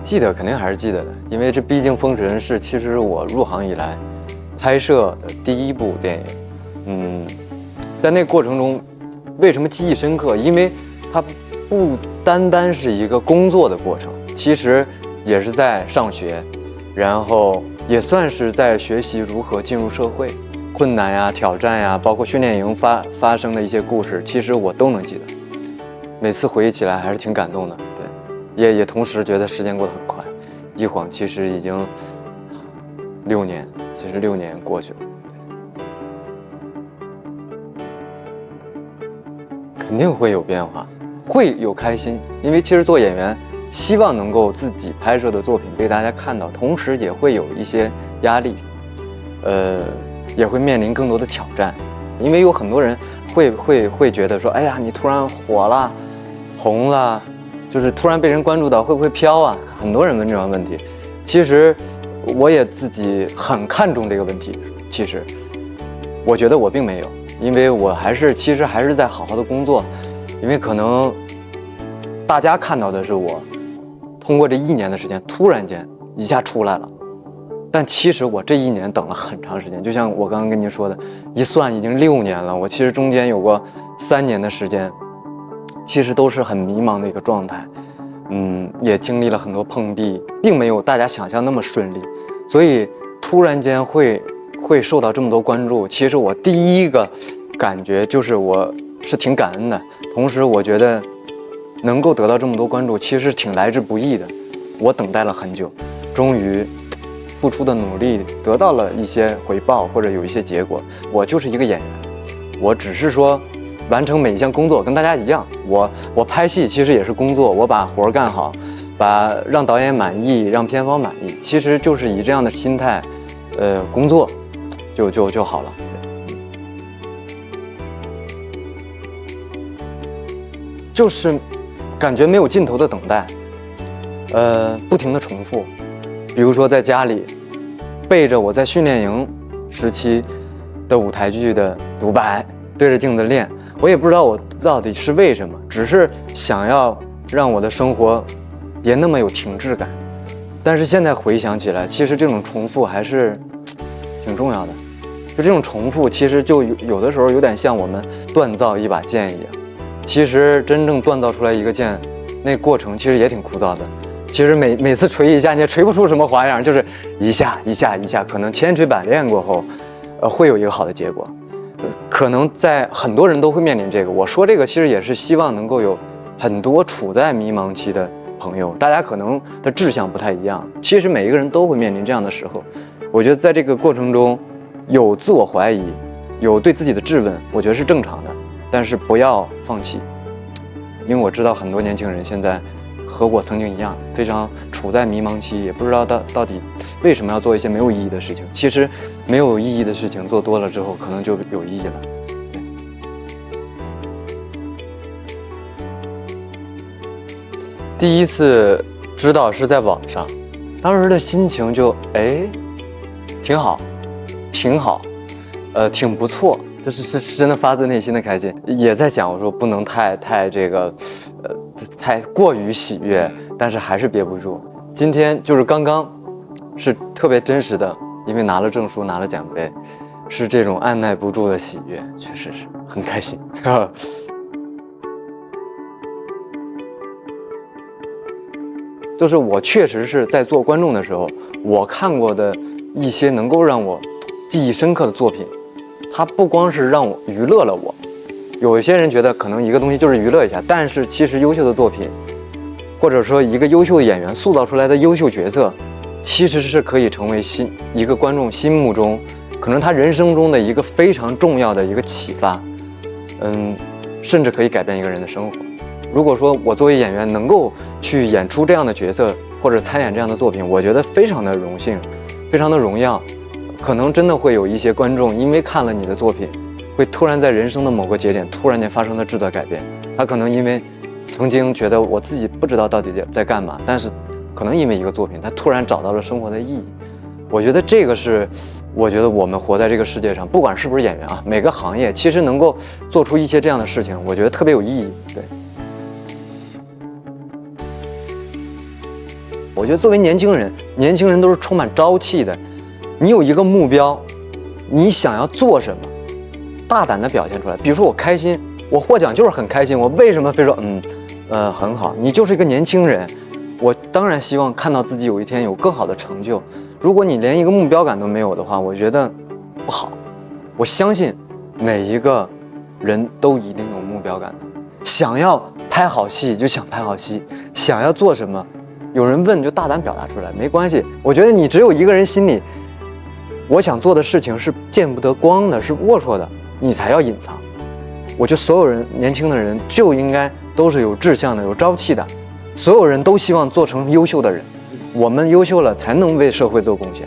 记得肯定还是记得的，因为这毕竟《封神》是其实我入行以来拍摄的第一部电影。在那个过程中，为什么记忆深刻？因为它不单单是一个工作的过程，其实也是在上学，然后也算是在学习如何进入社会，困难呀、挑战呀，包括训练营发生的一些故事，其实我都能记得。每次回忆起来还是挺感动的，对，也同时觉得时间过得很快，一晃其实已经6年，其实6年过去了。肯定会有变化，会有开心，因为其实做演员，希望能够自己拍摄的作品被大家看到，同时也会有一些压力，也会面临更多的挑战，因为有很多人会觉得说，哎呀，你突然火了，红了，就是突然被人关注到，会不会飘啊？很多人问这样的问题，其实我也自己很看重这个问题，其实我觉得我并没有。因为我其实还是在好好的工作，因为可能大家看到的是我通过这1年的时间突然间一下出来了，但其实我这1年等了很长时间，就像我刚刚跟您说的，一算已经6年了，我其实中间有过3年的时间，其实都是很迷茫的一个状态，也经历了很多碰壁，并没有大家想象那么顺利，所以突然间会受到这么多关注，其实我第一个感觉就是我是挺感恩的，同时我觉得能够得到这么多关注其实挺来之不易的，我等待了很久，终于付出的努力得到了一些回报或者有一些结果。我就是一个演员，我只是说完成每一项工作跟大家一样，我拍戏其实也是工作，我把活干好，让导演满意，让片方满意，其实就是以这样的心态工作就好了。就是感觉没有尽头的等待，不停的重复。比如说在家里背着我在训练营时期的舞台剧的独白，对着镜子练，我也不知道我到底是为什么，只是想要让我的生活别那么有停滞感。但是现在回想起来，其实这种重复还是挺重要的，就这种重复其实就有的时候有点像我们锻造一把剑一样，其实真正锻造出来一个剑，那过程其实也挺枯燥的，其实每次锤一下你也锤不出什么花样，就是一下一下一下，可能千锤百炼过后会有一个好的结果，可能在很多人都会面临这个。我说这个其实也是希望能够有很多处在迷茫期的朋友，大家可能的志向不太一样，其实每一个人都会面临这样的时候。我觉得在这个过程中有自我怀疑，有对自己的质问，我觉得是正常的，但是不要放弃，因为我知道很多年轻人现在和我曾经一样，非常处在迷茫期，也不知道到底为什么要做一些没有意义的事情。其实没有意义的事情做多了之后，可能就有意义了。第一次知道是在网上，当时的心情就挺好，挺不错，是真的发自内心的开心。也在想，我说不能太这个，太过于喜悦，但是还是憋不住。今天就是刚刚，是特别真实的，因为拿了证书，拿了奖杯，是这种按耐不住的喜悦，确实是很开心。就是我确实是在做观众的时候，我看过的一些能够让我记忆深刻的作品，它不光是让我娱乐了我，有一些人觉得可能一个东西就是娱乐一下，但是其实优秀的作品，或者说一个优秀的演员塑造出来的优秀角色，其实是可以成为一个观众心目中，可能他人生中的一个非常重要的一个启发，甚至可以改变一个人的生活。如果说我作为演员能够去演出这样的角色或者参演这样的作品，我觉得非常的荣幸，非常的荣耀。可能真的会有一些观众因为看了你的作品，会突然在人生的某个节点突然间发生了质的改变。他可能因为曾经觉得我自己不知道到底在干嘛，但是可能因为一个作品，他突然找到了生活的意义。我觉得这个是，我觉得我们活在这个世界上，不管是不是演员啊，每个行业其实能够做出一些这样的事情，我觉得特别有意义。对。我觉得作为年轻人，年轻人都是充满朝气的。你有一个目标，你想要做什么，大胆的表现出来。比如说我开心，我获奖就是很开心，我为什么非说很好？你就是一个年轻人，我当然希望看到自己有一天有更好的成就。如果你连一个目标感都没有的话，我觉得不好。我相信每一个人都一定有目标感的，想要拍好戏就想拍好戏，想要做什么，有人问就大胆表达出来，没关系。我觉得你只有一个人心里，我想做的事情是见不得光的，是龌龊的，你才要隐藏。我觉得所有人，年轻的人就应该都是有志向的，有朝气的，所有人都希望做成优秀的人。我们优秀了，才能为社会做贡献。